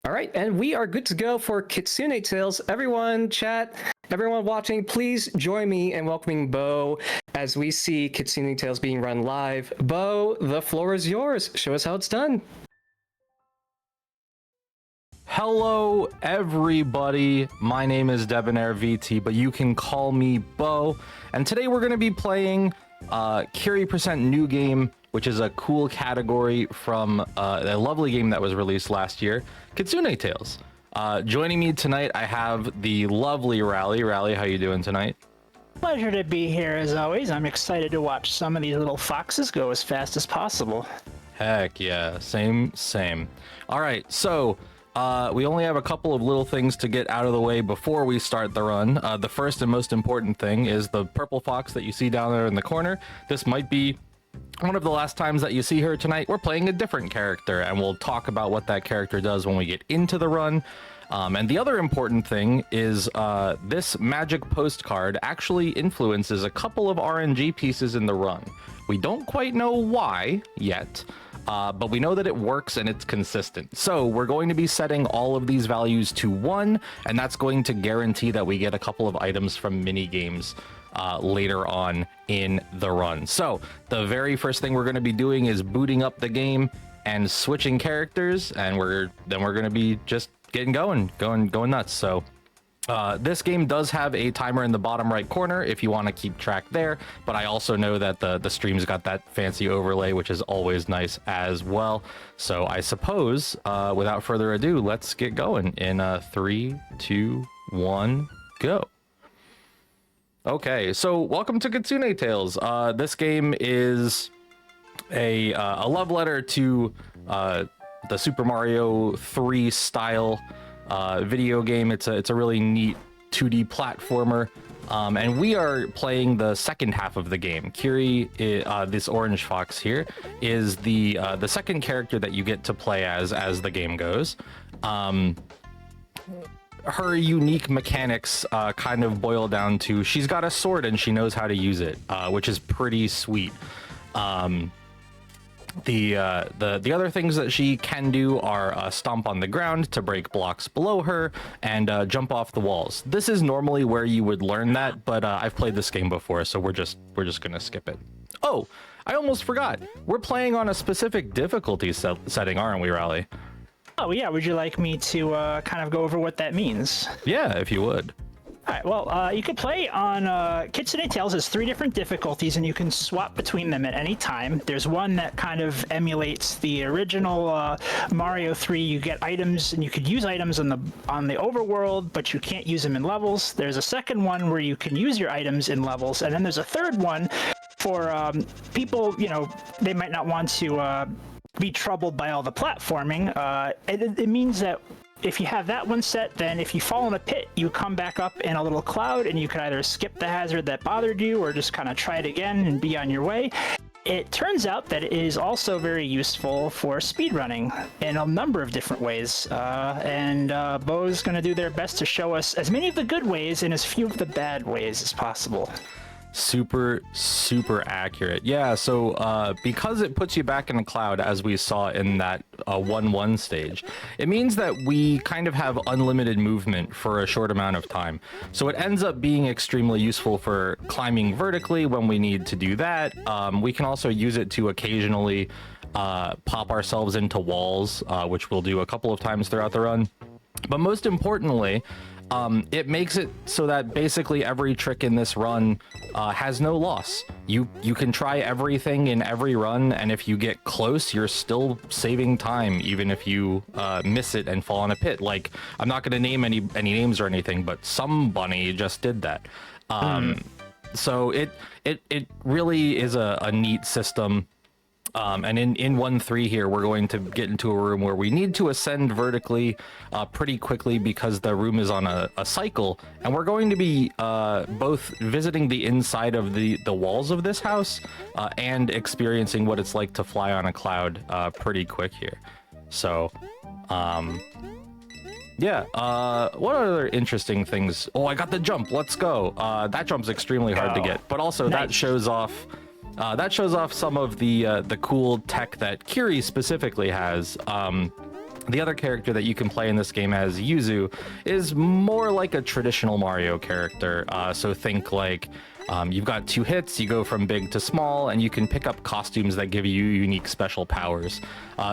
All right, and we are good to go for Kitsune Tales. Everyone, chat, everyone watching, please join me in welcoming Bo as we see Kitsune Tales being run live. Bo, the floor is yours. Show us how it's done. Hello, everybody. My name is Debonair VT, but you can call me Bo. And today we're going to be playing Kiri Percent New Game, which is a cool category from a lovely game that was released last year, Kitsune Tales. Joining me tonight, I have the lovely Rally. Rally, how you doing tonight? Pleasure to be here as always. I'm excited to watch some of these little foxes go as fast as possible. Heck yeah, same. All right, so we only have a couple of little things to get out of the way before we start the run. The first and most important thing is the purple fox that you see down there in the corner. This might be one of the last times that you see her tonight. We're playing a different character, and we'll talk about what that character does when we get into the run. And the other important thing is this magic postcard actually influences a couple of RNG pieces in the run. We don't quite know why yet, but we know that it works and it's consistent. So we're going to be setting all of these values to 1, and that's going to guarantee that we get a couple of items from mini games later on in the run. So the very first thing we're going to be doing is booting up the game and switching characters, and we're going to be just getting going nuts. So this game does have a timer in the bottom right corner if you want to keep track there, but I also know that the stream's got that fancy overlay, which is always nice as well. So I suppose without further ado, let's get going in 3, 2, 1, go. Okay, so welcome to Kitsune Tales. This game is a love letter to the Super Mario 3 style video game. It's a really neat 2D platformer, and we are playing the second half of the game. Kiri, this orange fox here, is the second character that you get to play as the game goes. Her unique mechanics kind of boil down to she's got a sword and she knows how to use it, which is pretty sweet. The other things that she can do are stomp on the ground to break blocks below her and jump off the walls. This is normally where you would learn that, but I've played this game before, so we're just gonna skip it. Oh, I almost forgot. We're playing on a specific difficulty setting, aren't we, Rally? Oh yeah, would you like me to kind of go over what that means? Yeah, if you would. All right, well, you can play on Kitsune Tales has 3 different difficulties, and you can swap between them at any time. There's one that kind of emulates the original Mario 3. You get items, and you could use items on the overworld, but you can't use them in levels. There's a second one where you can use your items in levels, and then there's a third one for people, they might not want to be troubled by all the platforming. It means that if you have that one set, then if you fall in a pit, you come back up in a little cloud, and you can either skip the hazard that bothered you or just kind of try it again and be on your way. It turns out that it is also very useful for speedrunning in a number of different ways. And Bo's going to do their best to show us as many of the good ways and as few of the bad ways as possible. Super accurate. Yeah, so because it puts you back in the cloud, as we saw in that 1-1 stage, it means that we kind of have unlimited movement for a short amount of time. So it ends up being extremely useful for climbing vertically when we need to do that. We can also use it to occasionally pop ourselves into walls, which we'll do a couple of times throughout the run. But most importantly, it makes it so that basically every trick in this run has no loss. You can try everything in every run, and if you get close, you're still saving time, even if you miss it and fall in a pit. Like, I'm not going to name any names or anything, but somebody just did that. So it really is a neat system. And in 1-3 here, we're going to get into a room where we need to ascend vertically pretty quickly because the room is on a cycle, and we're going to be both visiting the inside of the walls of this house and experiencing what it's like to fly on a cloud pretty quick here. So yeah, what other interesting things? Oh, I got the jump. Let's go. That jump's extremely hard to get, but also nice. That shows off some of the cool tech that Kiri specifically has. The other character that you can play in this game as Yuzu is more like a traditional Mario character. So think like you've got 2 hits, you go from big to small, and you can pick up costumes that give you unique special powers.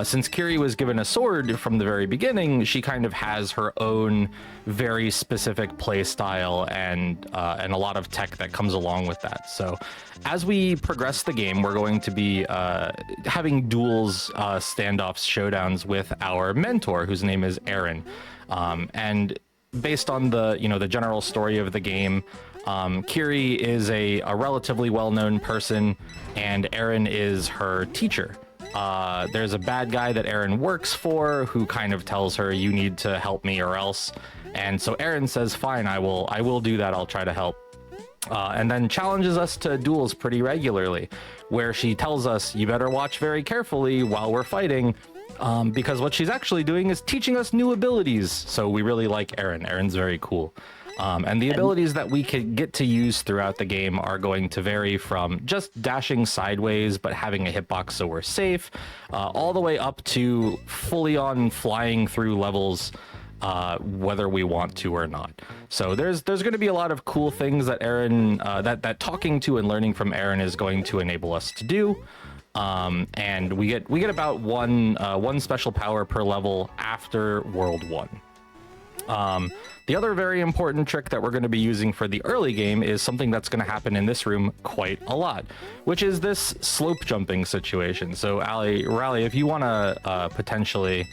Since Kiri was given a sword from the very beginning, she kind of has her own very specific play style and a lot of tech that comes along with that. So as we progress the game, we're going to be having duels, standoffs, showdowns with our mentor, whose name is Aaron. And based on the the general story of the game, Kiri is a relatively well-known person, and Aaron is her teacher. There's a bad guy that Aaron works for who kind of tells her, you need to help me or else. And so Aaron says, fine, I will do that. I'll try to help. And then challenges us to duels pretty regularly, where she tells us, you better watch very carefully while we're fighting, because what she's actually doing is teaching us new abilities. So we really like Aaron. Aaron's very cool. And the abilities that we could get to use throughout the game are going to vary from just dashing sideways but having a hitbox so we're safe, all the way up to fully on flying through levels, whether we want to or not. So there's going to be a lot of cool things that Aaron, that talking to and learning from Aaron is going to enable us to do. And we get about one special power per level after World 1. The other very important trick that we're going to be using for the early game is something that's going to happen in this room quite a lot, which is this slope jumping situation. So Rally, if you want to potentially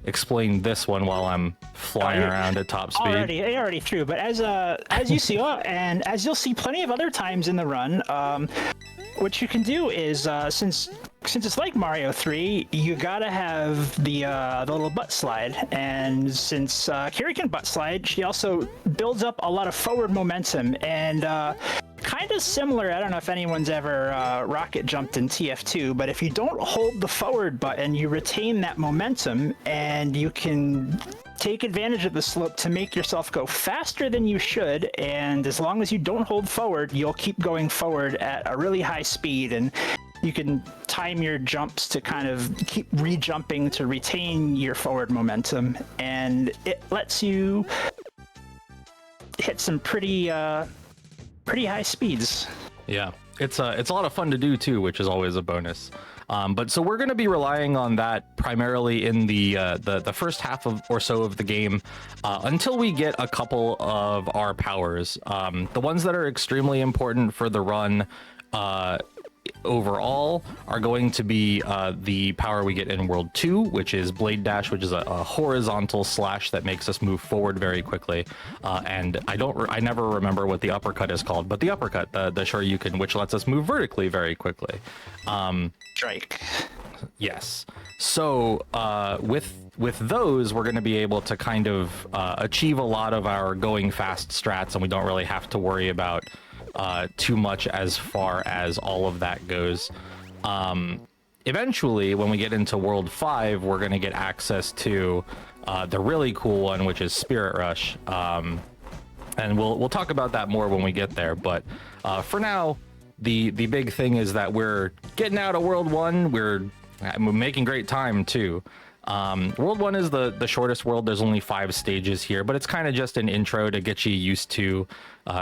explain this one while I'm flying around at top speed. Already through, but as you see, and as you'll see plenty of other times in the run, what you can do is since it's like Mario 3, you gotta have the little butt slide, and since Kiri can butt slide, she also builds up a lot of forward momentum, and kind of similar. I don't know if anyone's ever rocket jumped in TF2, but if you don't hold the forward button, you retain that momentum, and you can take advantage of the slope to make yourself go faster than you should, and as long as you don't hold forward, you'll keep going forward at a really high speed, and you can time your jumps to kind of keep re-jumping to retain your forward momentum, and it lets you hit some pretty high speeds. Yeah, it's a lot of fun to do too, which is always a bonus. But so we're going to be relying on that primarily in the first half or so of the game, until we get a couple of our powers. The ones that are extremely important for the run overall are going to be the power we get in World 2, which is Blade Dash, which is a horizontal slash that makes us move forward very quickly. And I never remember what the uppercut is called, but the uppercut, the Shoryuken, which lets us move vertically very quickly. Strike. Yes. So with those, we're going to be able to kind of achieve a lot of our going fast strats, and we don't really have to worry about too much as far as all of that goes. Eventually, when we get into World 5, we're going to get access to the really cool one, which is Spirit Rush. And we'll talk about that more when we get there. But for now, the big thing is that we're getting out of World 1. We're making great time, too. World 1 is the shortest world. There's only 5 stages here, but it's kind of just an intro to get you used to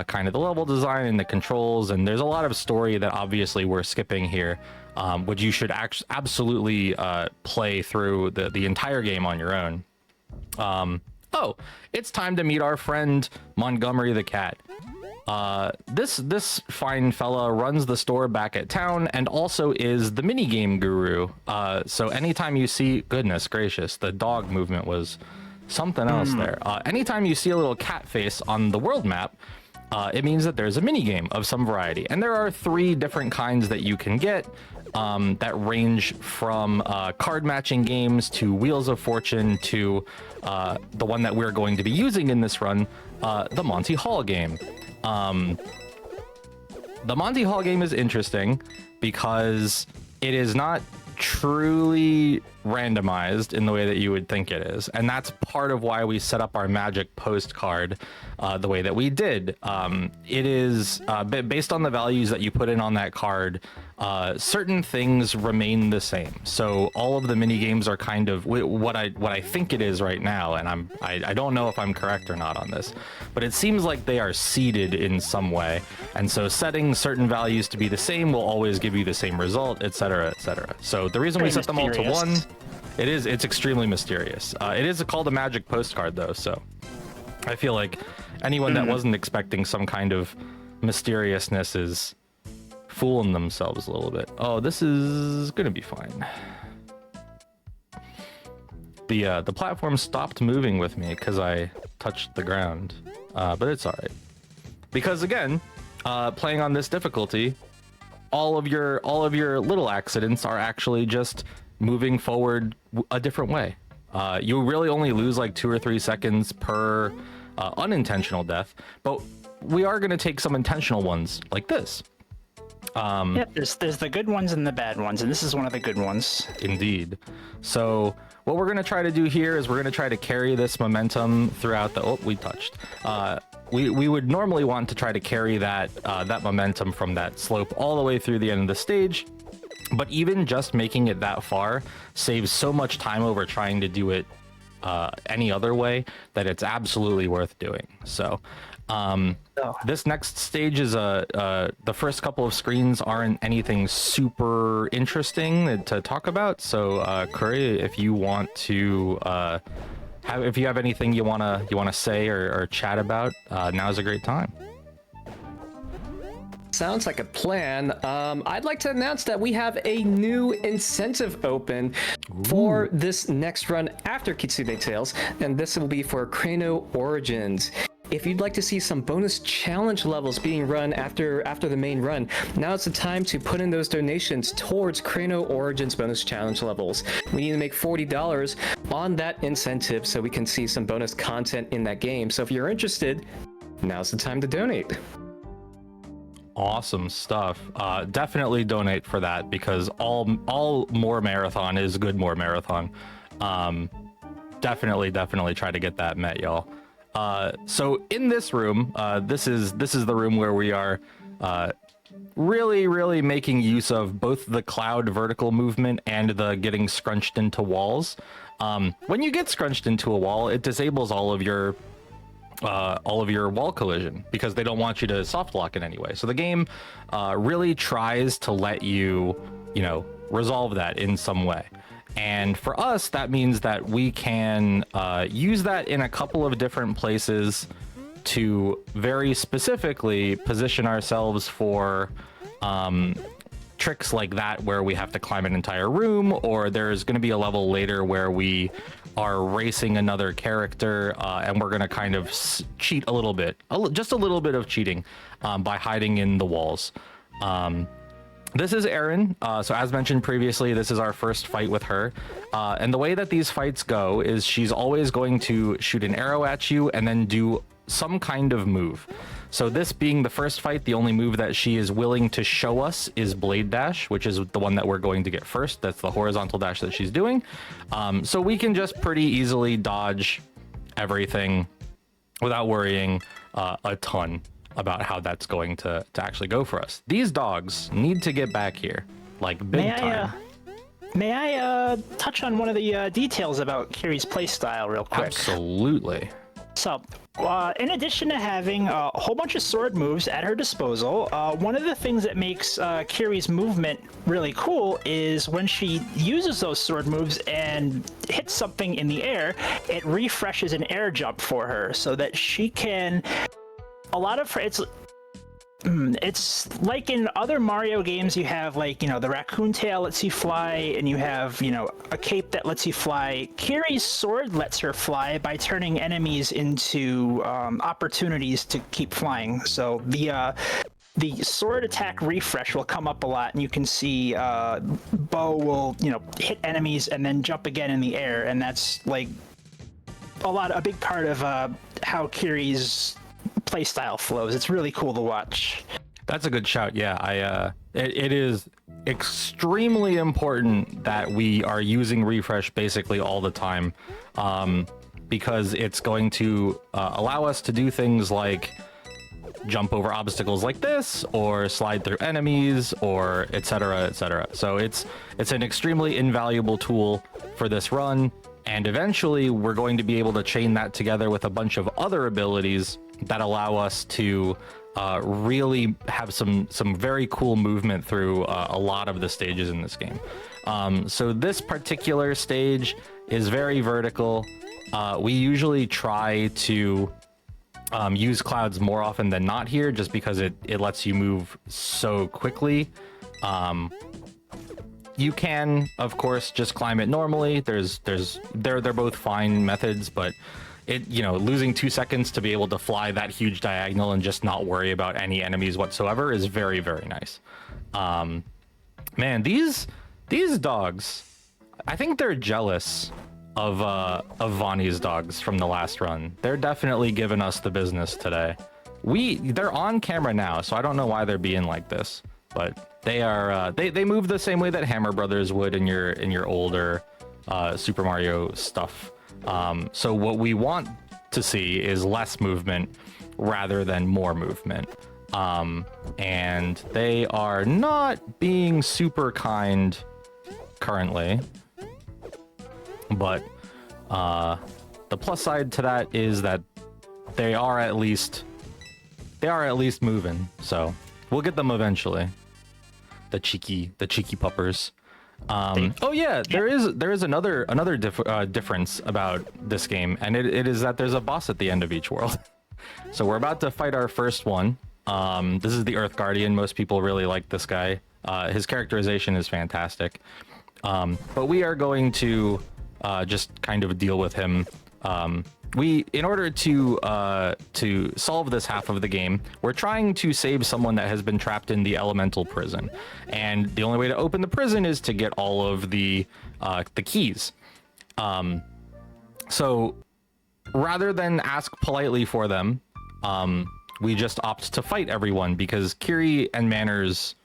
kind of the level design and the controls, and there's a lot of story that obviously we're skipping here, which you should absolutely play through the entire game on your own. Oh, it's time to meet our friend Montgomery the cat. This fine fella runs the store back at town and also is the minigame guru. So anytime you see, goodness gracious, the dog movement was something else there. Anytime you see a little cat face on the world map, it means that there's a minigame of some variety. And there are 3 different kinds that you can get that range from card matching games to Wheels of Fortune to the one that we're going to be using in this run, the Monty Hall game. The Monty Hall game is interesting because it is not truly randomized in the way that you would think it is, and that's part of why we set up our magic postcard the way that we did. It is based on the values that you put in on that card. Certain things remain the same, so all of the mini games are kind of what I think it is right now, and I don't know if I'm correct or not on this, but it seems like they are seeded in some way, and so setting certain values to be the same will always give you the same result, etc., etc. So the reason we set them all to 1, it's extremely mysterious. It is called a magic postcard though, so I feel like anyone that wasn't expecting some kind of mysteriousness is fooling themselves a little bit. Oh, this is gonna be fine. The platform stopped moving with me because I touched the ground, but it's all right. Because again, playing on this difficulty, all of your little accidents are actually just moving forward a different way. You really only lose like 2 or 3 seconds per unintentional death, but we are going to take some intentional ones like this. Yep, there's the good ones and the bad ones, and this is one of the good ones. Indeed. So what we're going to try to do here is we're going to try to carry this momentum throughout the... Oh, we touched. We would normally want to try to carry that momentum from that slope all the way through the end of the stage, but even just making it that far saves so much time over trying to do it any other way that it's absolutely worth doing. So this next stage is the first couple of screens aren't anything super interesting to talk about. So Kiri, if you want to if you have anything you wanna say or chat about, now's a great time. Sounds like a plan. I'd like to announce that we have a new incentive open for this next run after Kitsune Tales, and this will be for Crano Origins. If you'd like to see some bonus challenge levels being run after the main run, now's the time to put in those donations towards Crano Origins bonus challenge levels. We need to make $40 on that incentive so we can see some bonus content in that game. So if you're interested, now's the time to donate. Awesome stuff. Definitely donate for that, because all more marathon is good more marathon. Definitely try to get that met, y'all. So in this room, this is the room where we are really making use of both the cloud vertical movement and the getting scrunched into walls. When you get scrunched into a wall, it disables all of your wall collision because they don't want you to soft lock it anyway. So the game really tries to let you resolve that in some way. And for us, that means that we can use that in a couple of different places to very specifically position ourselves for tricks like that, where we have to climb an entire room, or there's going to be a level later where we are racing another character and we're going to kind of cheat a little bit, just a little bit of cheating by hiding in the walls. This is Erin. So as mentioned previously, this is our first fight with her. And the way that these fights go is she's always going to shoot an arrow at you and then do some kind of move. So this being the first fight, the only move that she is willing to show us is Blade Dash, which is the one that we're going to get first. That's the horizontal dash that she's doing. So we can just pretty easily dodge everything without worrying a ton about how that's going to actually go for us. These dogs need to get back here, like big time. May I touch on one of the details about Kiri's playstyle real quick? Absolutely. So, in addition to having a whole bunch of sword moves at her disposal, one of the things that makes Kiri's movement really cool is when she uses those sword moves and hits something in the air, it refreshes an air jump for her so that she can... It's like in other Mario games, you have the raccoon tail lets you fly, and you have a cape that lets you fly. Kiri's sword lets her fly by turning enemies into opportunities to keep flying. So the sword attack refresh will come up a lot, and you can see Bo will hit enemies and then jump again in the air, and that's like a big part of how Kiri's playstyle flows. It's really cool to watch. That's a good shout. Yeah, it extremely important that we are using refresh basically all the time, because it's going to allow us to do things like jump over obstacles like this, or slide through enemies, or etc, etc. So it's an extremely invaluable tool for this run, and eventually we're going to be able to chain that together with a bunch of other abilities that allow us to really have some very cool movement through a lot of the stages in this game. So this particular stage is very vertical. We usually try to use clouds more often than not here, just because it lets you move so quickly. You can, of course, just climb it normally. They're both fine methods, but losing 2 seconds to be able to fly that huge diagonal and just not worry about any enemies whatsoever is very, very nice. Man, these dogs, I think they're jealous of Vonnie's dogs from the last run. They're definitely giving us the business today. They're on camera now, so I don't know why they're being like this, but they are they move the same way that Hammer Brothers would in your older Super Mario stuff. So what we want to see is less movement rather than more movement. And they are not being super kind currently. But the plus side to that is that they are at least moving. So we'll get them eventually. The cheeky puppers. Oh yeah, there is another difference about this game, and it is that there's a boss at the end of each world. So we're about to fight our first one. This is the Earth Guardian. Most people really like this guy. His characterization is fantastic. But we are going to just kind of deal with him. In order to solve this half of the game, we're trying to save someone that has been trapped in the elemental prison, and the only way to open the prison is to get all of the keys. So rather than ask politely for them, we just opt to fight everyone, because Kiri and Manners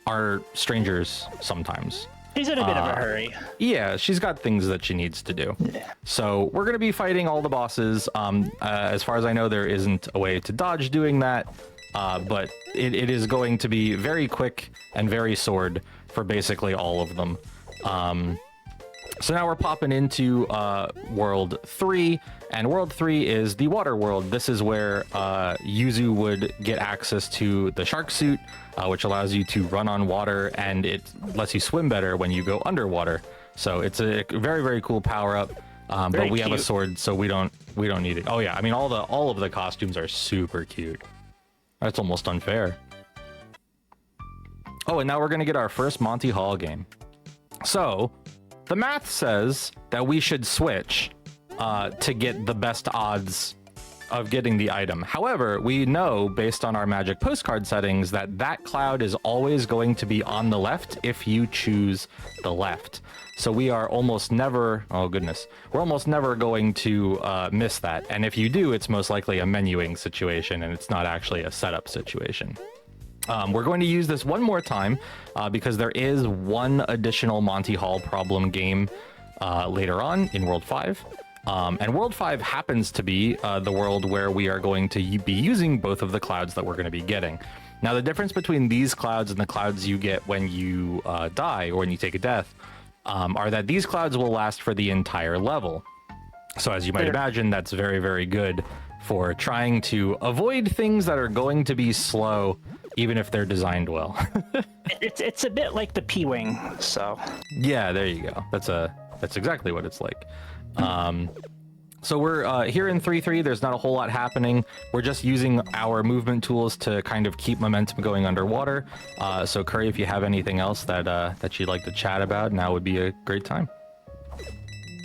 are strangers sometimes. She's in a bit of a hurry. Yeah, she's got things that she needs to do. Yeah. So we're going to be fighting all the bosses. As far as I know, there isn't a way to dodge doing that, but it is going to be very quick and very sword for basically all of them. So now we're popping into World 3, and World 3 is the water world. This is where Yuzu would get access to the shark suit, which allows you to run on water, and it lets you swim better when you go underwater. So it's a very, very cool power-up. But we have a sword, so we don't need it. Oh yeah, I mean all of the costumes are super cute. That's almost unfair. Oh, and now we're gonna get our first Monty Hall game. So the math says that we should switch to get the best odds of getting the item. However, we know based on our magic postcard settings that cloud is always going to be on the left if you choose the left. So we are almost never, oh goodness, we're almost never going to miss that. And if you do, it's most likely a menuing situation, and it's not actually a setup situation. We're going to use this one more time because there is one additional Monty Hall problem game later on in World 5. And World 5 happens to be the world where we are going to be using both of the clouds that we're going to be getting. Now, the difference between these clouds and the clouds you get when you die or when you take a death are that these clouds will last for the entire level. So as you might imagine, that's very, very good for trying to avoid things that are going to be slow, even if they're designed well. It's a bit like the P-Wing, so. Yeah, there you go. That's exactly what it's like. So we're here in 3-3. There's not a whole lot happening. We're just using our movement tools to kind of keep momentum going underwater. So Kiri, if you have anything else that you'd like to chat about, now would be a great time.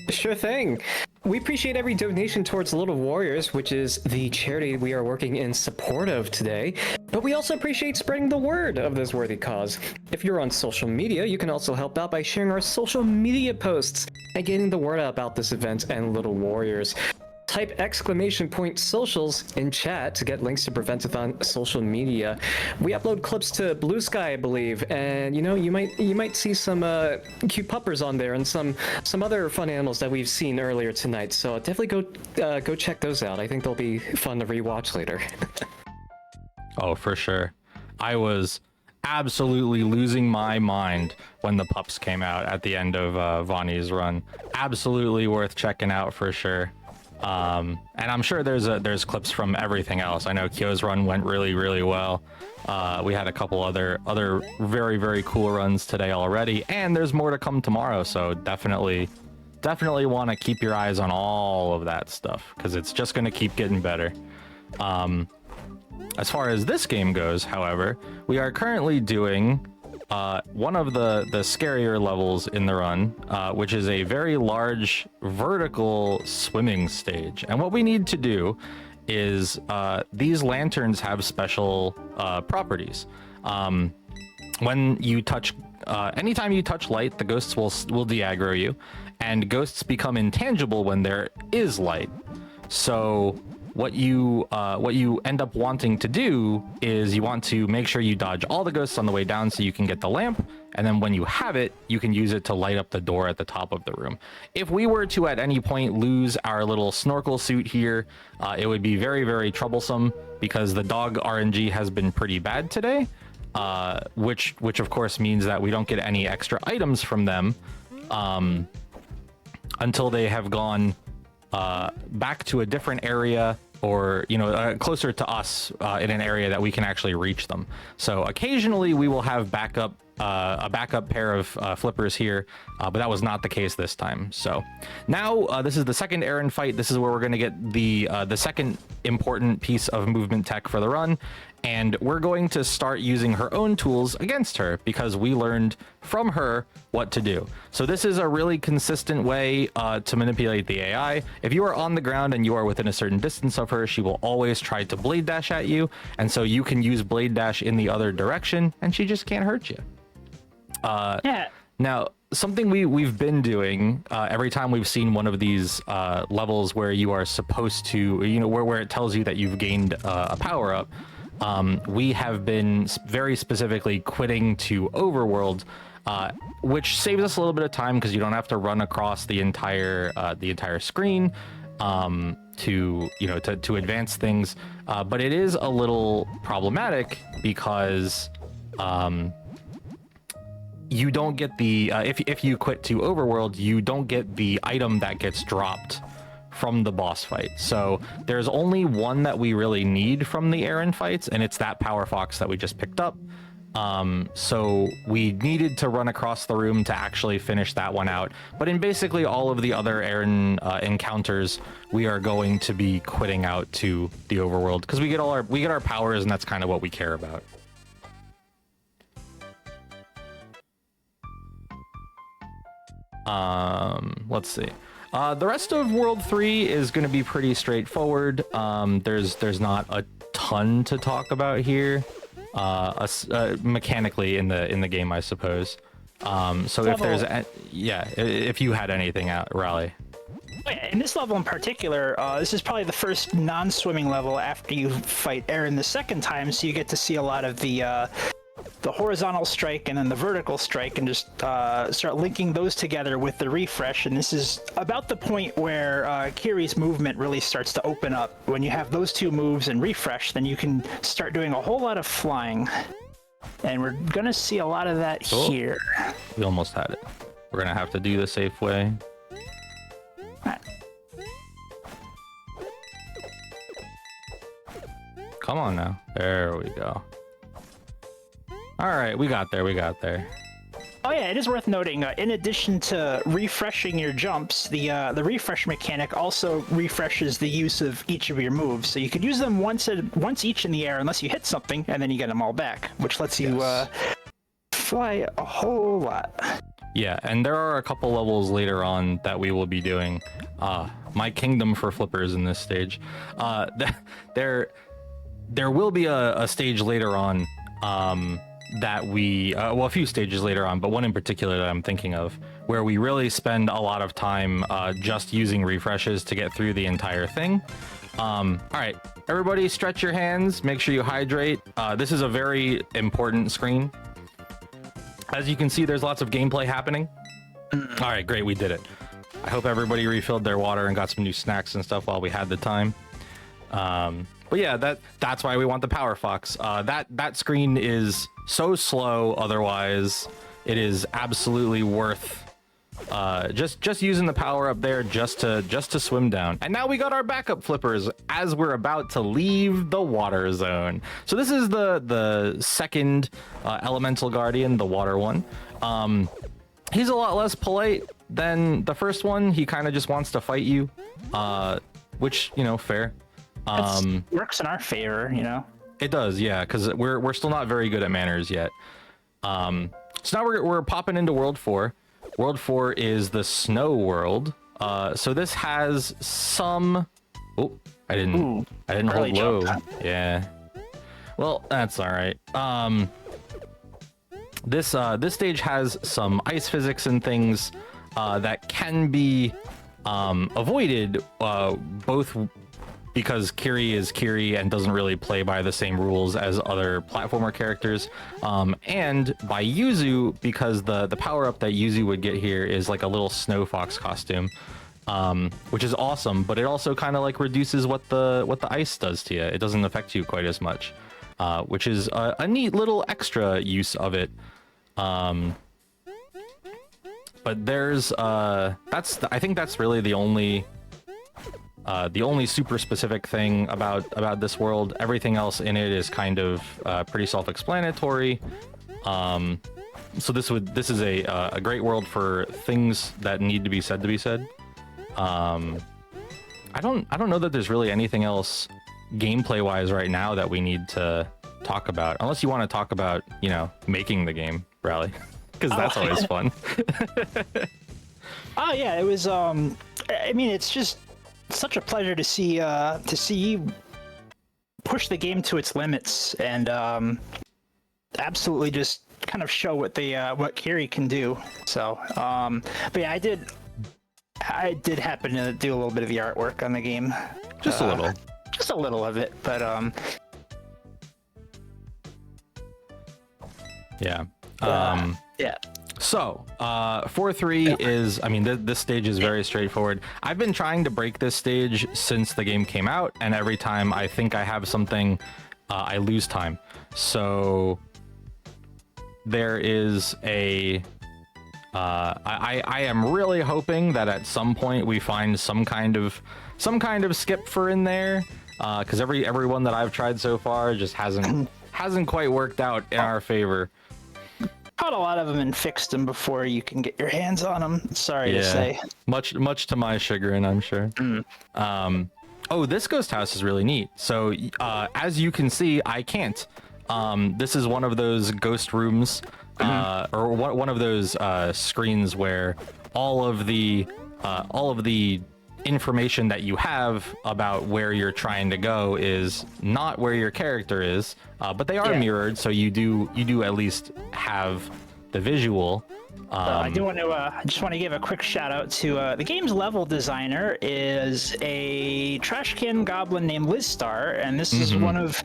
Sure thing. We appreciate every donation towards Little Warriors, which is the charity we are working in support of today. But we also appreciate spreading the word of this worthy cause. If you're on social media, you can also help out by sharing our social media posts and getting the word out about this event and Little Warriors. type !socials in chat to get links to Prevent-A-Thon social media. We upload clips to Blue Sky, I believe, and you might see some cute puppers on there and some other fun animals that we've seen earlier tonight. So definitely go check those out. I think they'll be fun to rewatch later. Oh, for sure. I was absolutely losing my mind when the pups came out at the end of Vonnie's run. Absolutely worth checking out for sure. And I'm sure there's clips from everything else. I know Kyo's run went really well. We had a couple other very cool runs today already, and there's more to come tomorrow. So definitely want to keep your eyes on all of that stuff because it's just going to keep getting better. As far as this game goes, however, we are currently doing one of the scarier levels in the run, which is a very large vertical swimming stage. And what we need to do is these lanterns have special properties. When you touch, anytime you touch light, the ghosts will de-aggro you, and ghosts become intangible when there is light. So what you end up wanting to do is you want to make sure you dodge all the ghosts on the way down so you can get the lamp, and then when you have it, you can use it to light up the door at the top of the room. If we were to at any point lose our little snorkel suit here, it would be very troublesome because the dog RNG has been pretty bad today, which of course means that we don't get any extra items from them until they have gone back to a different area, or closer to us in an area that we can actually reach them. So occasionally we will have a backup pair of flippers here, but that was not the case this time. So now this is the second Aaron fight. This is where we're going to get the second important piece of movement tech for the run, and we're going to start using her own tools against her because we learned from her what to do. So this is a really consistent way to manipulate the AI. If you are on the ground and you are within a certain distance of her, she will always try to blade dash at you, and so you can use blade dash in the other direction and she just can't hurt you. Yeah. Now, something we've been doing every time we've seen one of these levels where you are supposed to, where it tells you that you've gained a power up, we have been very specifically quitting to overworld, which saves us a little bit of time because you don't have to run across the entire screen to advance things. But it is a little problematic because you don't get the if you quit to overworld, you don't get the item that gets dropped from the boss fight. So there's only one that we really need from the Aaron fights, and it's that power fox that we just picked up. So we needed to run across the room to actually finish that one out. But in basically all of the other Aaron encounters, we are going to be quitting out to the overworld because we get our powers, and that's kind of what we care about. Let's see. The rest of World 3 is going to be pretty straightforward. There's not a ton to talk about here, mechanically in the game, I suppose. So if there's, if you had anything out, Raleigh. In this level in particular, this is probably the first non-swimming level after you fight Aaron the second time, so you get to see a lot of the horizontal strike and then the vertical strike, and just start linking those together with the refresh. And this is about the point where Kiri's movement really starts to open up. When you have those two moves and refresh, then you can start doing a whole lot of flying. And we're gonna see a lot of that here. We almost had it. We're gonna have to do the safe way. Come on now. There we go. All right, we got there. Oh yeah, it is worth noting, in addition to refreshing your jumps, the refresh mechanic also refreshes the use of each of your moves. So you could use them once each in the air unless you hit something, and then you get them all back, which lets you fly a whole lot. Yeah, and there are a couple levels later on that we will be doing. My kingdom for flippers in this stage. There will be a stage later on that we well, a few stages later on, but one in particular that I'm thinking of, where we really spend a lot of time just using refreshes to get through the entire thing. All right, everybody stretch your hands, make sure you hydrate. This is a very important screen. As you can see, there's lots of gameplay happening. All right, great, we did it. I hope everybody refilled their water and got some new snacks and stuff while we had the time. But yeah, that's why we want the Power Fox. That screen is so slow otherwise. It is absolutely worth just using the power up there just to swim down. And now we got our backup flippers as we're about to leave the water zone. So this is the second elemental guardian, the water one. He's a lot less polite than the first one. He kind of just wants to fight you, which, you know, fair. Works in our favor, you know. It does, yeah, because we're still not very good at manners yet. So now we're popping into World 4. World 4 is the snow world. So this has some. Oh, I didn't hold low. Yeah. Well, that's all right. This stage has some ice physics and things that can be avoided, both because Kiri is Kiri and doesn't really play by the same rules as other platformer characters, and by Yuzu, because the power-up that Yuzu would get here is like a little snow fox costume, which is awesome, but it also kind of like reduces what the ice does to you. It doesn't affect you quite as much, which is a neat little extra use of it. But there's I think that's really the only super specific thing about this world. Everything else in it is kind of pretty self-explanatory. So this is a great world for things that need to be said to be said. I don't know that there's really anything else gameplay wise right now that we need to talk about, unless you want to talk about, you know, making the game, Rally, because that's always fun. Oh yeah, it was. I mean, it's just such a pleasure to see you push the game to its limits and absolutely just kind of show what Kiri can do. So, but yeah, I did happen to do a little bit of the artwork on the game, just a little of it, but yeah. Yeah. So, 4-3 is, I mean, this stage is very straightforward. I've been trying to break this stage since the game came out, and every time I think I have something, I lose time. So, there is I am really hoping that at some point we find some kind of skip for in there, because every one that I've tried so far just hasn't quite worked out in our favor. Caught a lot of them and fixed them before you can get your hands on them. Sorry to say. Much to my chagrin, I'm sure. Oh, this ghost house is really neat. So as you can see, I can't. This is one of those ghost rooms, or one of those screens where all of the information that you have about where you're trying to go is not where your character is, but they are mirrored, so you do at least have the visual. I just want to give a quick shout out to the game's level designer is a trash can goblin named Liz Star, and this is one of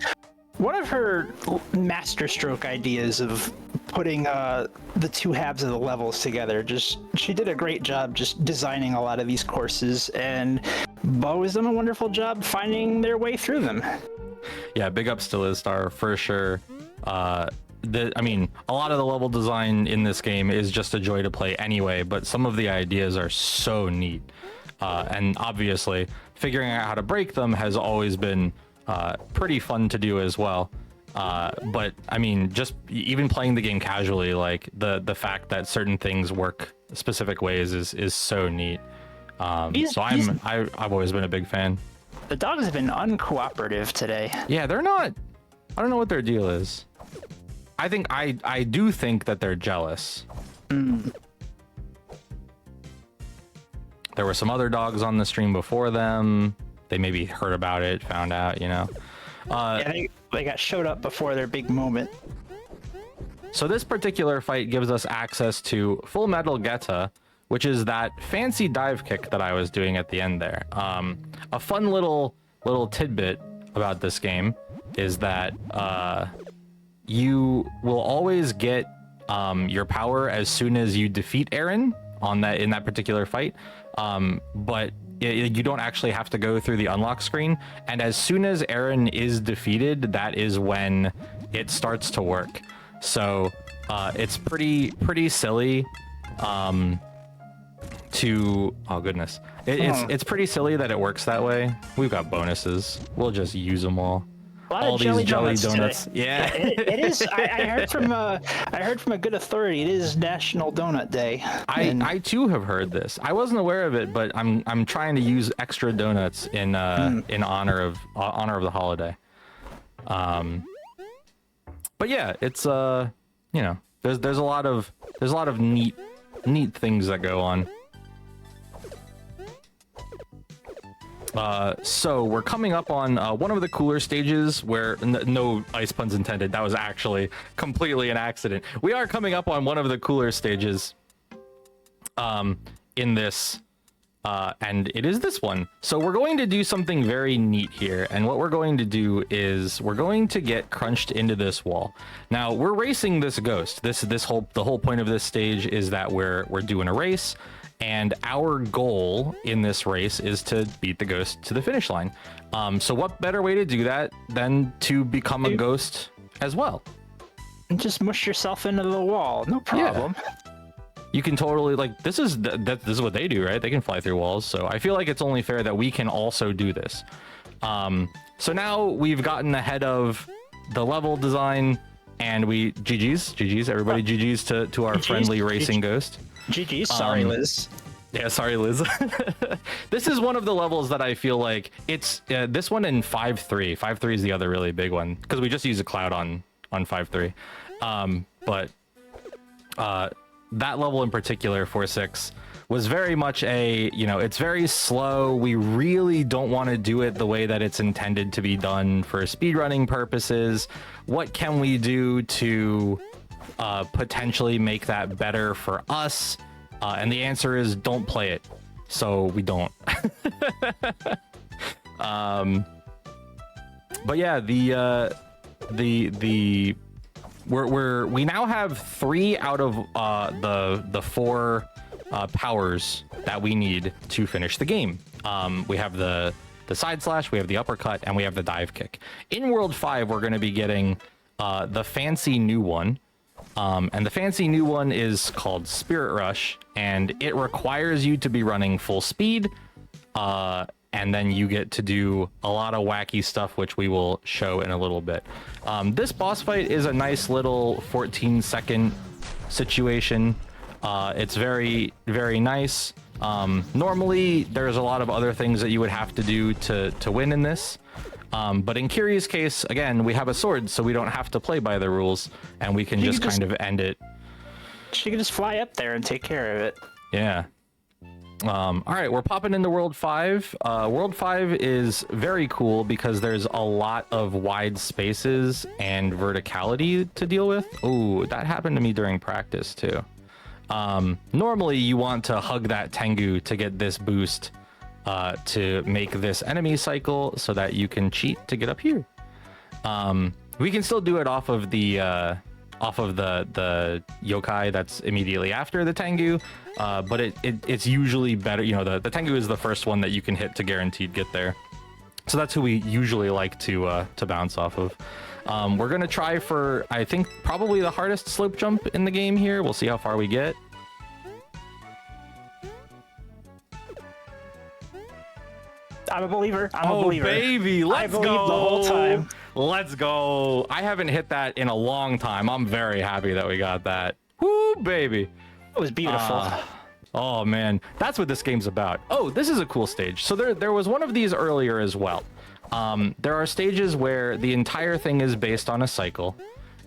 her masterstroke ideas of putting the two halves of the levels together. She did a great job just designing a lot of these courses, and Bo has done a wonderful job finding their way through them. Yeah, big ups to Liz Star for sure. I mean, a lot of the level design in this game is just a joy to play anyway, but some of the ideas are so neat. And obviously, figuring out how to break them has always been pretty fun to do as well. But I mean, just even playing the game casually, like the fact that certain things work specific ways is so neat. So I've always been a big fan. The dogs have been uncooperative today. Yeah, they're not. I don't know what their deal is. I do think that they're jealous. There were some other dogs on the stream before them. They maybe heard about it, found out, you know. Yeah, they got showed up before their big moment. So this particular fight gives us access to Full Metal Geta, which is that fancy dive kick that I was doing at the end there. A fun little tidbit about this game is that you will always get your power as soon as you defeat Aaron in that particular fight, but you don't actually have to go through the unlock screen. And as soon as Aaron is defeated, that is when it starts to work. So it's pretty silly. Oh goodness, it's pretty silly that it works that way. We've got bonuses. We'll just use them all. All these jelly donuts. Yeah, it is. I heard from a good authority. It is National Donut Day. I too have heard this. I wasn't aware of it, but I'm trying to use extra donuts in honor of the holiday. But yeah, it's there's a lot of neat things that go on. So we're coming up on one of the cooler stages where no ice puns intended. That was actually completely an accident. We are coming up on one of the cooler stages in this, and it is this one. So we're going to do something very neat here, and what we're going to do is we're going to get crunched into this wall. Now we're racing this ghost. The whole point of this stage is that we're doing a race. And our goal in this race is to beat the ghost to the finish line. So what better way to do that than to become a ghost as well? And just mush yourself into the wall. No problem. Yeah. You can totally, like, this is what they do, right? They can fly through walls. So I feel like it's only fair that we can also do this. So now we've gotten ahead of the level design, and GG's, everybody, GG's to our friendly racing ghost. GG, sorry, Liz. Yeah, sorry, Liz. This is one of the levels that I feel like it's this one in 5.3. 5.3 is the other really big one because we just use a cloud on 5.3. But that level in particular, 4.6, was very much it's very slow. We really don't want to do it the way that it's intended to be done for speedrunning purposes. What can we do to potentially make that better for us? And the answer is don't play it. So we don't. But yeah, we now have 3 out of the 4 powers that we need to finish the game. We have the side slash, we have the uppercut, and we have the dive kick. In World 5, we're going to be getting the fancy new one. And the fancy new one is called Spirit Rush, and it requires you to be running full speed, and then you get to do a lot of wacky stuff, which we will show in a little bit. This boss fight is a nice little 14-second situation. It's very, very nice. Normally, there's a lot of other things that you would have to do to win in this. But in Kiri's case, again, we have a sword, so we don't have to play by the rules, and we can just kind of end it. She can just fly up there and take care of it. Yeah. All right, we're popping into World 5. World 5 is very cool because there's a lot of wide spaces and verticality to deal with. Oh, that happened to me during practice, too. Normally, you want to hug that Tengu to get this boost. To make this enemy cycle so that you can cheat to get up here. We can still do it off of the yokai that's immediately after the Tengu, but it's usually better. The Tengu is the first one that you can hit to guaranteed get there. So that's who we usually like to bounce off of. We're gonna try for, I think, probably the hardest slope jump in the game here. We'll see how far we get. I'm a believer. I'm a believer. Oh, baby, let's go. I believed the whole time. Let's go. I haven't hit that in a long time. I'm very happy that we got that. Woo, baby. It was beautiful. Oh, man. That's what this game's about. Oh, this is a cool stage. So there was one of these earlier as well. There are stages where the entire thing is based on a cycle,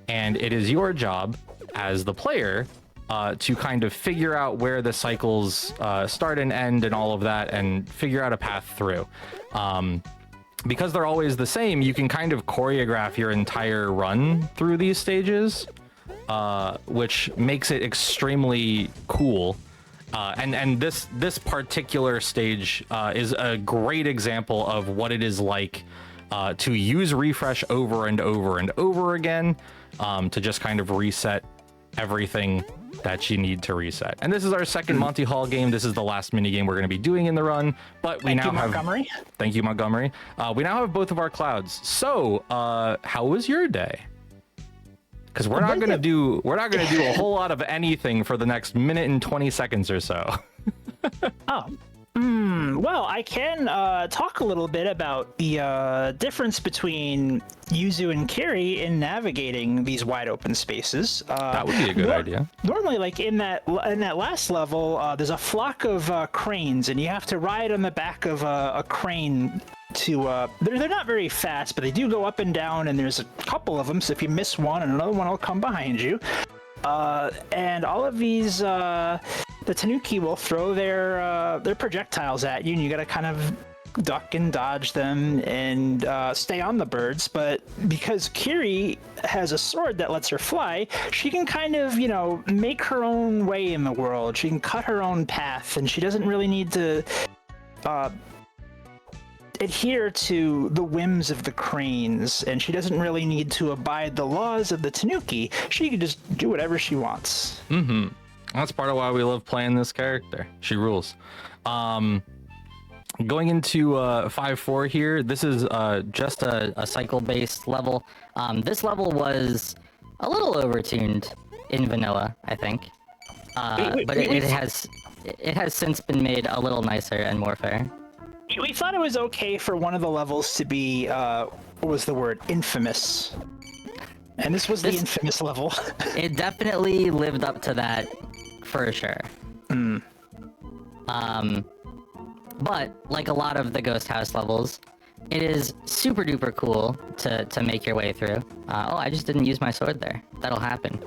and it is your job as the player to kind of figure out where the cycles start and end and all of that, and figure out a path through. Because they're always the same, you can kind of choreograph your entire run through these stages. which makes it extremely cool. And this particular stage is a great example of what it is like to use refresh over and over and over again, to just kind of reset everything that you need to reset. And this is our second Monty Hall game. This is the last mini game we're going to be doing in the run, but we now have Montgomery. Thank you, Montgomery. We now have both of our clouds. So how was your day? Because we're not going to do a whole lot of anything for the next minute and 20 seconds or so. Well, I can talk a little bit about the difference between Yuzu and Kiri in navigating these wide open spaces. That would be a good idea. Normally, like in that last level, there's a flock of cranes, and you have to ride on the back of a crane to. They're not very fast, but they do go up and down, and there's a couple of them. So if you miss one, another one will come behind you. And all of these. The Tanuki will throw their projectiles at you, and you gotta kind of duck and dodge them and stay on the birds. But because Kiri has a sword that lets her fly, she can kind of, make her own way in the world. She can cut her own path, and she doesn't really need to adhere to the whims of the cranes, and she doesn't really need to abide the laws of the Tanuki. She can just do whatever she wants. Mm-hmm. That's part of why we love playing this character. She rules. Going into 5-4 here, this is just a cycle-based level. This level was a little overtuned in vanilla, I think. But it has since been made a little nicer and more fair. We thought it was okay for one of the levels to be, what was the word? Infamous. And this was the infamous level. It definitely lived up to that. For sure. But like a lot of the Ghost House levels, it is super duper cool to make your way through. Oh, I just didn't use my sword there. That'll happen.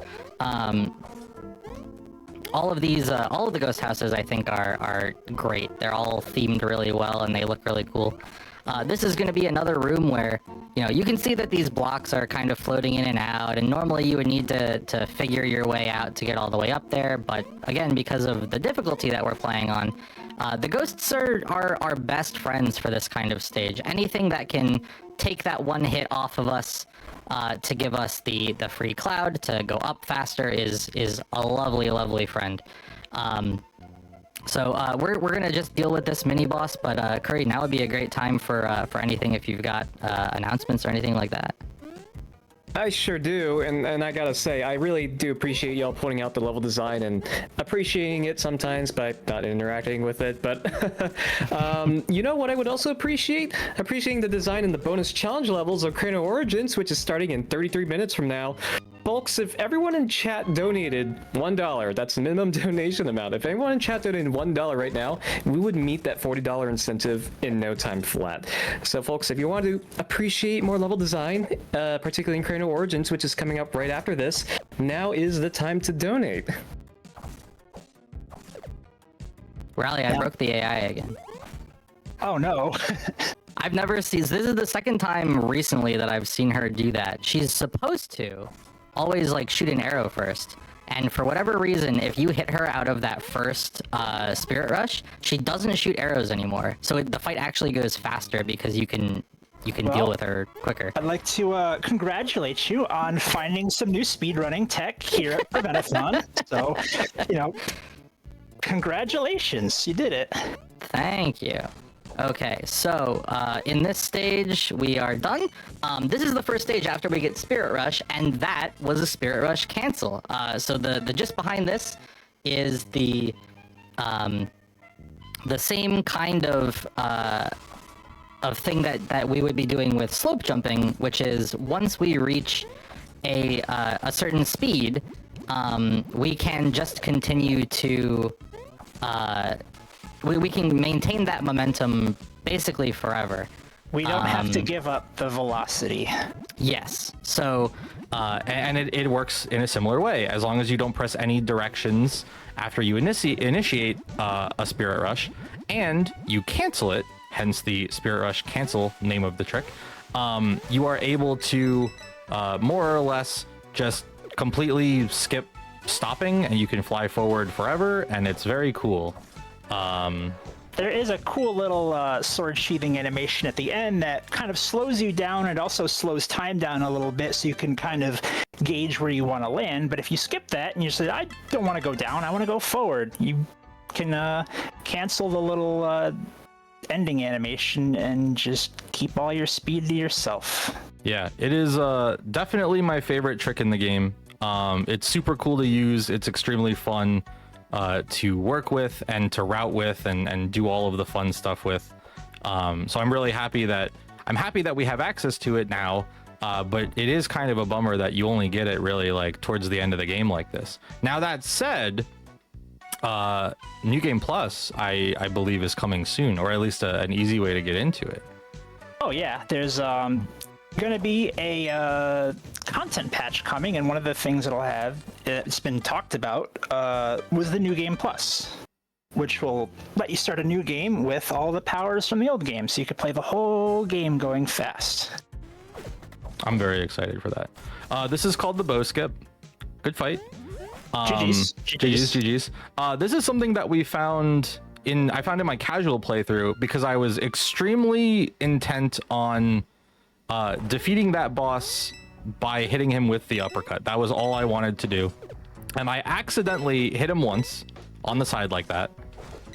All of the Ghost Houses I think are great. They're all themed really well and they look really cool. This is going to be another room where, you can see that these blocks are kind of floating in and out, and normally you would need to figure your way out to get all the way up there, but again, because of the difficulty that we're playing on, the ghosts are our best friends for this kind of stage. Anything that can take that one hit off of us to give us the free cloud to go up faster is a lovely, lovely friend. So we're gonna just deal with this mini boss, but Kiri, now would be a great time for anything if you've got announcements or anything like that. I sure do, and I gotta say, I really do appreciate y'all pointing out the level design and appreciating it sometimes by not interacting with it, but you know what I would also appreciate? Appreciating the design in the bonus challenge levels of Chrono Origins, which is starting in 33 minutes from now. Folks, if everyone in chat donated $1, that's the minimum donation amount. If anyone in chat donated $1 right now, we would meet that $40 incentive in no time flat. So folks, if you want to appreciate more level design, particularly in Chrono Origins, which is coming up right after this, now is the time to donate. Rally, I broke the AI again. Oh no. I've never seen, this is the second time recently that I've seen her do that. She's supposed to always shoot an arrow first, and for whatever reason, if you hit her out of that first spirit rush, she doesn't shoot arrows anymore. So the fight actually goes faster because you can deal with her quicker. I'd like to congratulate you on finding some new speedrunning tech here at Prevent-A-Thon. So, congratulations, you did it. Thank you. Okay, so in this stage, we are done. This is the first stage after we get Spirit Rush, and that was a Spirit Rush cancel. So the gist behind this is the same kind of thing that we would be doing with slope jumping, which is once we reach a certain speed, we can just continue to we can maintain that momentum basically forever. We don't have to give up the velocity. Yes. So, and it works in a similar way. As long as you don't press any directions after you initiate a Spirit Rush, and you cancel it, hence the Spirit Rush cancel name of the trick, you are able to more or less just completely skip stopping, and you can fly forward forever, and it's very cool. There is a cool little sword sheathing animation at the end that kind of slows you down and also slows time down a little bit so you can kind of gauge where you want to land. But if you skip that and you say, I don't want to go down, I want to go forward, you can cancel the little ending animation and just keep all your speed to yourself. Yeah, it is definitely my favorite trick in the game. It's super cool to use. It's extremely fun to work with and to route with and do all of the fun stuff with. So I'm really happy that we have access to it now. But it is kind of a bummer that you only get it really like towards the end of the game like this. Now that said, New Game Plus, I believe, is coming soon, or at least an easy way to get into it. Oh yeah, there's going to be a content patch coming, and one of the things it'll have, it's been talked about, was the New Game Plus, which will let you start a new game with all the powers from the old game, so you could play the whole game going fast. I'm very excited for that. This is called the Bow Skip. Good fight. GG's. This is something that we found I found in my casual playthrough because I was extremely intent on defeating that boss by hitting him with the uppercut. That was all I wanted to do. And I accidentally hit him once on the side like that.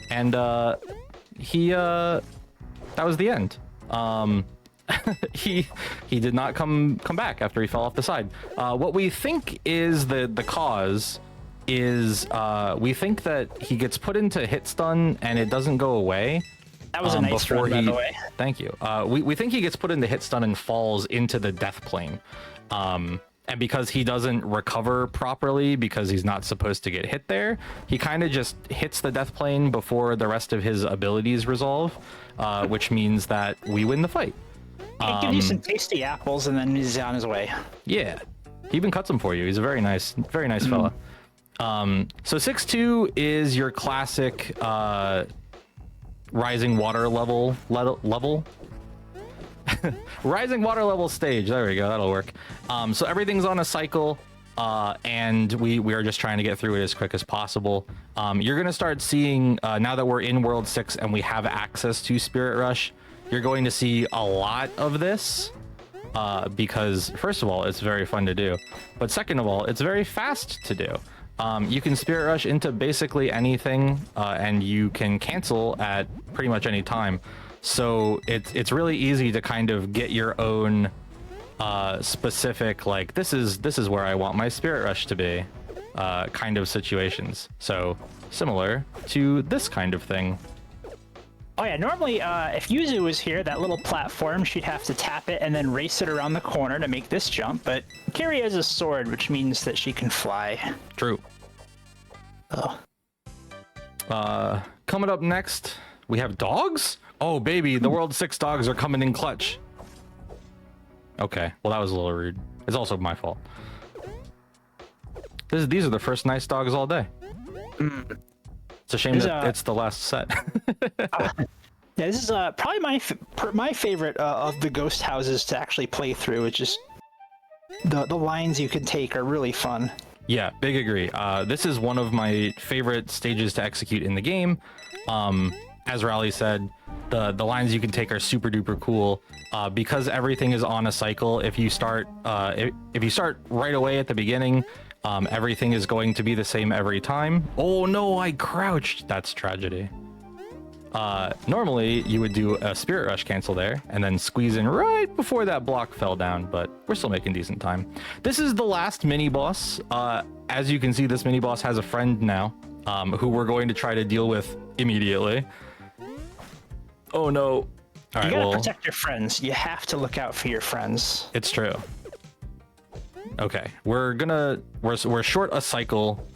And that was the end. He did not come back after he fell off the side. What we think is the cause is we think that he gets put into hit stun and it doesn't go away. That was a nice run, by the way. Thank you. We think he gets put into hit stun and falls into the death plane. And because he doesn't recover properly because he's not supposed to get hit there, he kind of just hits the death plane before the rest of his abilities resolve, which means that we win the fight. He gives you some tasty apples and then he's on his way. Yeah, he even cuts them for you. He's a very nice fella. So 6-2 is your classic rising water level rising water level stage. There we go, that'll work. So everything's on a cycle, and we are just trying to get through it as quick as possible. You're gonna start seeing now that we're in World 6 and we have access to Spirit Rush, you're going to see a lot of this, because first of all, it's very fun to do, but second of all, it's very fast to do. You can Spirit Rush into basically anything, and you can cancel at pretty much any time. So it's really easy to kind of get your own specific, like, this is where I want my Spirit Rush to be, kind of situations. So similar to this kind of thing. Oh yeah, normally if Yuzu was here, that little platform, she'd have to tap it and then race it around the corner to make this jump, but Kiri has a sword, which means that she can fly. True. Oh. Coming up next, we have dogs? Oh baby, the World 6 dogs are coming in clutch. Okay, well that was a little rude. It's also my fault. These are the first nice dogs all day. It's a shame that it's the last set. Yeah, this is probably my favorite of the ghost houses to actually play through. It's just the lines you can take are really fun. Yeah, big agree. This is one of my favorite stages to execute in the game. As Raleigh said, the lines you can take are super duper cool, because everything is on a cycle. If you start if you start right away at the beginning, everything is going to be the same every time. Oh no, I crouched. That's tragedy. Normally you would do a Spirit Rush cancel there and then squeeze in right before that block fell down, but we're still making decent time. This is the last mini boss. As you can see, this mini boss has a friend now, who we're going to try to deal with immediately. Oh no. All right, you gotta protect your friends. You have to look out for your friends. It's true. Okay, we're short a cycle,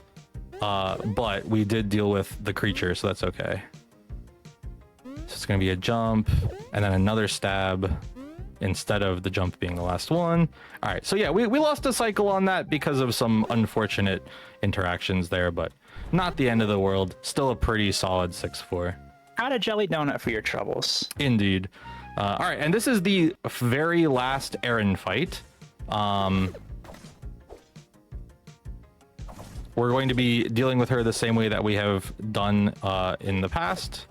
but we did deal with the creature, so that's okay. So it's gonna be a jump and then another stab instead of the jump being the last one. All right, so yeah, we lost a cycle on that because of some unfortunate interactions there, but not the end of the world. Still a pretty solid 6-4. Got a jelly donut for your troubles. Indeed. All right, and this is the very last Aaron fight. we're going to be dealing with her the same way that we have done in the past.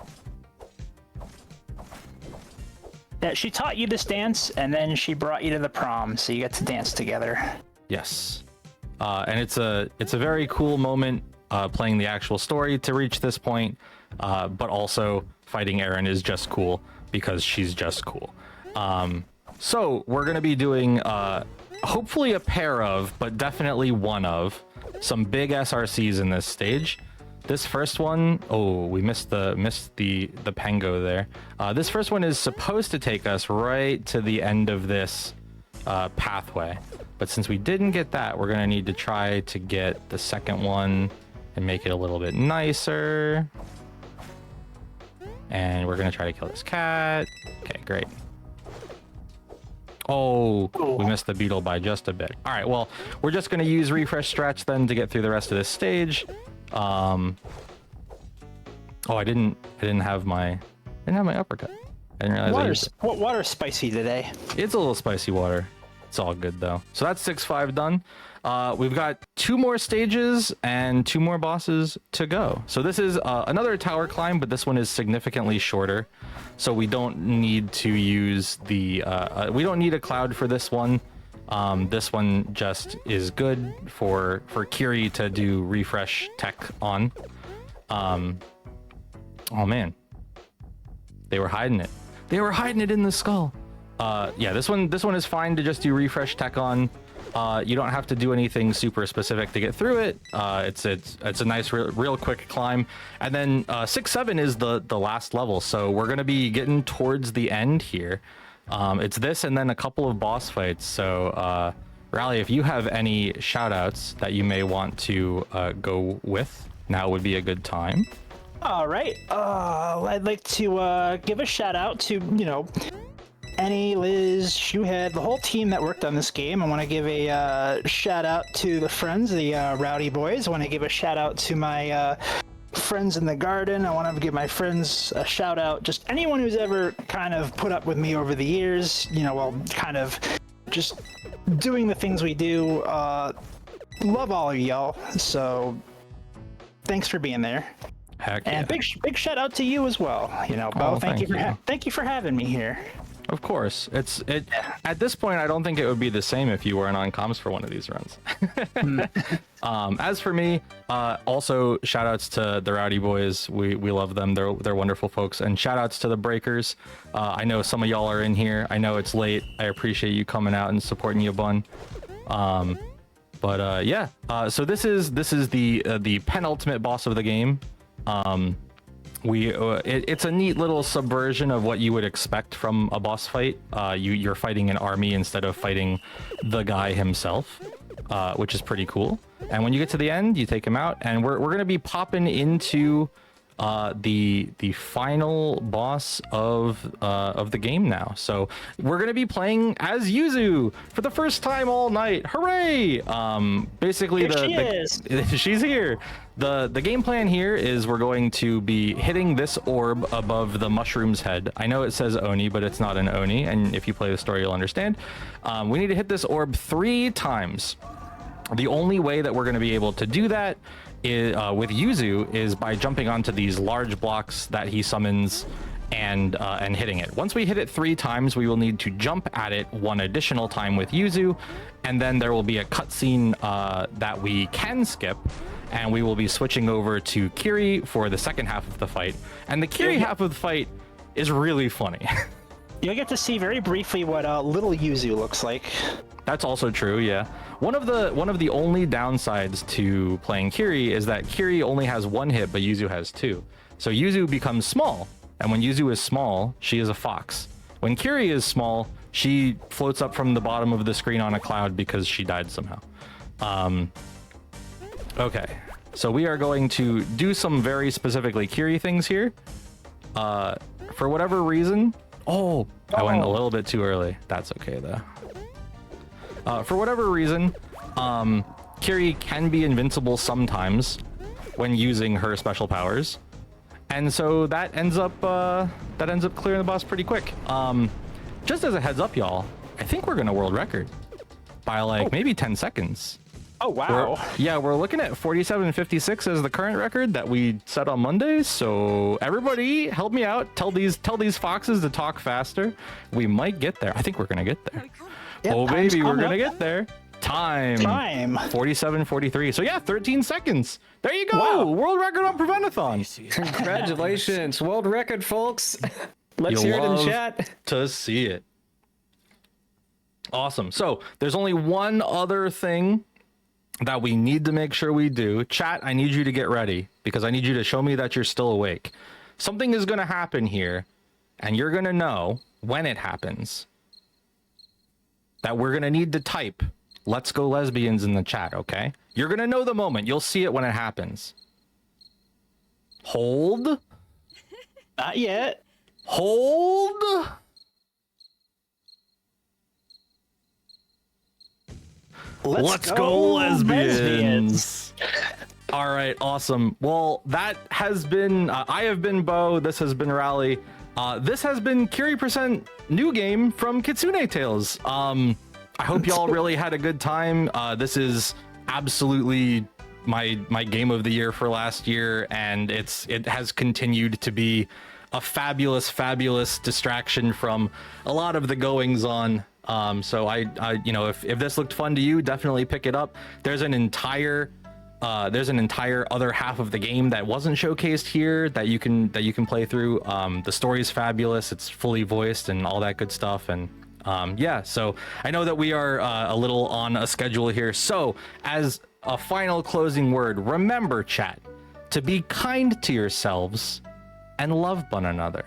Yeah, she taught you this dance, and then she brought you to the prom, so you get to dance together. Yes, and it's a very cool moment playing the actual story to reach this point, but also fighting Erin is just cool because she's just cool. So we're gonna be doing hopefully a pair of, but definitely one of, some big SRCs in this stage. This first one, oh, we missed the Pango there. This first one is supposed to take us right to the end of this pathway, but since we didn't get that, we're gonna need to try to get the second one and make it a little bit nicer. And we're gonna try to kill this cat. Okay, great. Oh, we missed the beetle by just a bit. All right, well, we're just gonna use refresh stretch then to get through the rest of this stage. Oh, I didn't have my uppercut. I didn't realize. Water's spicy today. It's a little spicy water. It's all good though. So that's 6-5 done. We've got 2 more stages and 2 more bosses to go. So this is another tower climb, but this one is significantly shorter. So we don't need to use the we don't need a cloud for this one. This one just is good for Kiri to do refresh tech on. Oh man, they were hiding it. They were hiding it in the skull. Yeah, this one is fine to just do refresh tech on. You don't have to do anything super specific to get through it. It's a nice real quick climb. And then 6-7 is the last level, so we're gonna be getting towards the end here. It's this and then a couple of boss fights. So Rally, if you have any shout outs that you may want to go with, now would be a good time. All right. I'd like to give a shout out to, Annie, Liz, Shoehead, the whole team that worked on this game. I want to give a shout out to the friends, the Rowdy Boys. I want to give a shout out to my friends in the garden. I want to give my friends a shout out. Just anyone who's ever kind of put up with me over the years, while kind of just doing the things we do. Love all of y'all. So thanks for being there. Heck yeah. And big shout out to you as well. Bo, thank you for having me here. Of course. At this point, I don't think it would be the same if you weren't on comms for one of these runs. As for me, also shout outs to the Rowdy Boys. We love them. They're wonderful folks. And shout outs to the Breakers. I know some of y'all are in here. I know it's late. I appreciate you coming out and supporting you, Bun. Yeah. So this is the penultimate boss of the game. It's a neat little subversion of what you would expect from a boss fight. You're fighting an army instead of fighting the guy himself, which is pretty cool. And when you get to the end, you take him out, and we're gonna be popping into the final boss of the game now. So we're gonna be playing as Yuzu for the first time all night. Hooray! Basically, she's here. The game plan here is we're going to be hitting this orb above the mushroom's head. I know it says Oni, but it's not an Oni, and if you play the story, you'll understand. We need to hit this orb 3 times. The only way that we're going to be able to do that is, with Yuzu is by jumping onto these large blocks that he summons and hitting it. Once we hit it 3 times, we will need to jump at it 1 additional time with Yuzu, and then there will be a cutscene that we can skip, and we will be switching over to Kiri for the second half of the fight. And the Kiri half of the fight is really funny. You'll get to see very briefly what little Yuzu looks like. That's also true, yeah. One of the only downsides to playing Kiri is that Kiri only has 1 hit, but Yuzu has 2. So Yuzu becomes small, and when Yuzu is small, she is a fox. When Kiri is small, she floats up from the bottom of the screen on a cloud because she died somehow. Okay, so we are going to do some very specifically Kiri things here. For whatever reason, I went a little bit too early. That's okay though. For whatever reason, Kiri can be invincible sometimes when using her special powers, and so that ends up clearing the boss pretty quick. Just as a heads up, y'all, I think we're gonna world record by like maybe 10 seconds. Oh wow! We're looking at 47.56 as the current record that we set on Monday. So everybody, help me out. Tell these foxes to talk faster. We might get there. I think we're gonna get there. Yep, oh time's baby, we're coming gonna up. get there. Time. 47.43. So yeah, 13 seconds. There you go. Wow. World record on Prevent-A-Thon. Congratulations, world record, folks. Let's You'll hear it in love chat. to see it. Awesome. So there's only one other thing that we need to make sure we do. Chat, I need you to get ready because I need you to show me that you're still awake. Something is going to happen here, and you're going to know when it happens that we're going to need to type "Let's go lesbians" in the chat, okay? You're going to know the moment. You'll see it when it happens. Hold. Not yet. Hold. Let's go lesbians. All right, awesome. Well, that has been I have been Bo. This has been Rally. This has been Kiri Percent new game from Kitsune Tales. I hope y'all really had a good time. This is absolutely my game of the year for last year, and it has continued to be a fabulous distraction from a lot of the goings on. So I you know, if this looked fun to you, definitely pick it up. There's an entire other half of the game that wasn't showcased here that you can play through. The story is fabulous. It's fully voiced and all that good stuff. And yeah, so I know that we are a little on a schedule here. So as a final closing word, remember, chat, to be kind to yourselves and love one another.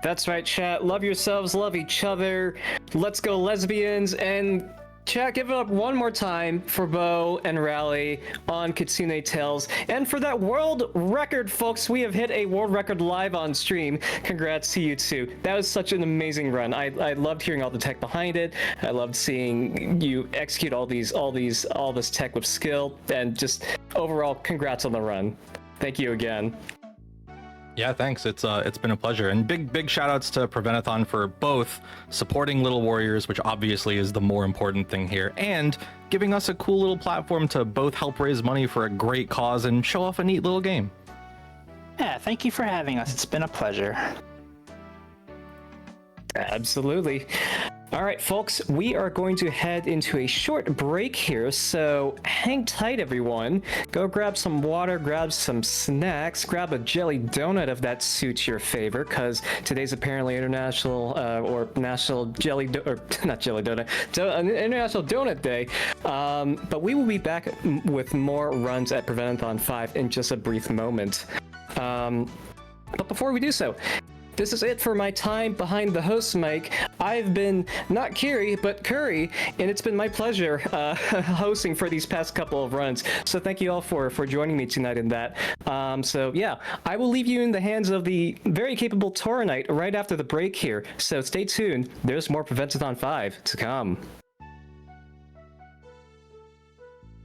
That's right, chat. Love yourselves, love each other. Let's go lesbians. And chat, give it up one more time for Bo and Rally on Kitsune Tales. And for that world record, folks, we have hit a world record live on stream. Congrats to you two. That was such an amazing run. I loved hearing all the tech behind it. I loved seeing you execute all this tech with skill. And just overall, congrats on the run. Thank you again. Yeah, thanks. It's been a pleasure, and big shout outs to Prevent-A-Thon for both supporting Little Warriors, which obviously is the more important thing here, and giving us a cool little platform to both help raise money for a great cause and show off a neat little game. Yeah, thank you for having us. It's been a pleasure. Absolutely. All right, folks, we are going to head into a short break here, so hang tight, everyone. Go grab some water, grab some snacks, grab a jelly donut if that suits your favor, because today's apparently International or National Jelly International Donut Day. But we will be back with more runs at Prevent-A-Thon 5 in just a brief moment. But before we do so, this is it for my time behind the host mic. I've been not Kiri, but Kiri, and it's been my pleasure hosting for these past couple of runs. So thank you all for joining me tonight in that. So yeah, I will leave you in the hands of the very capable Tauronite right after the break here. So stay tuned. There's more Prevent-A-Thon 5 to come.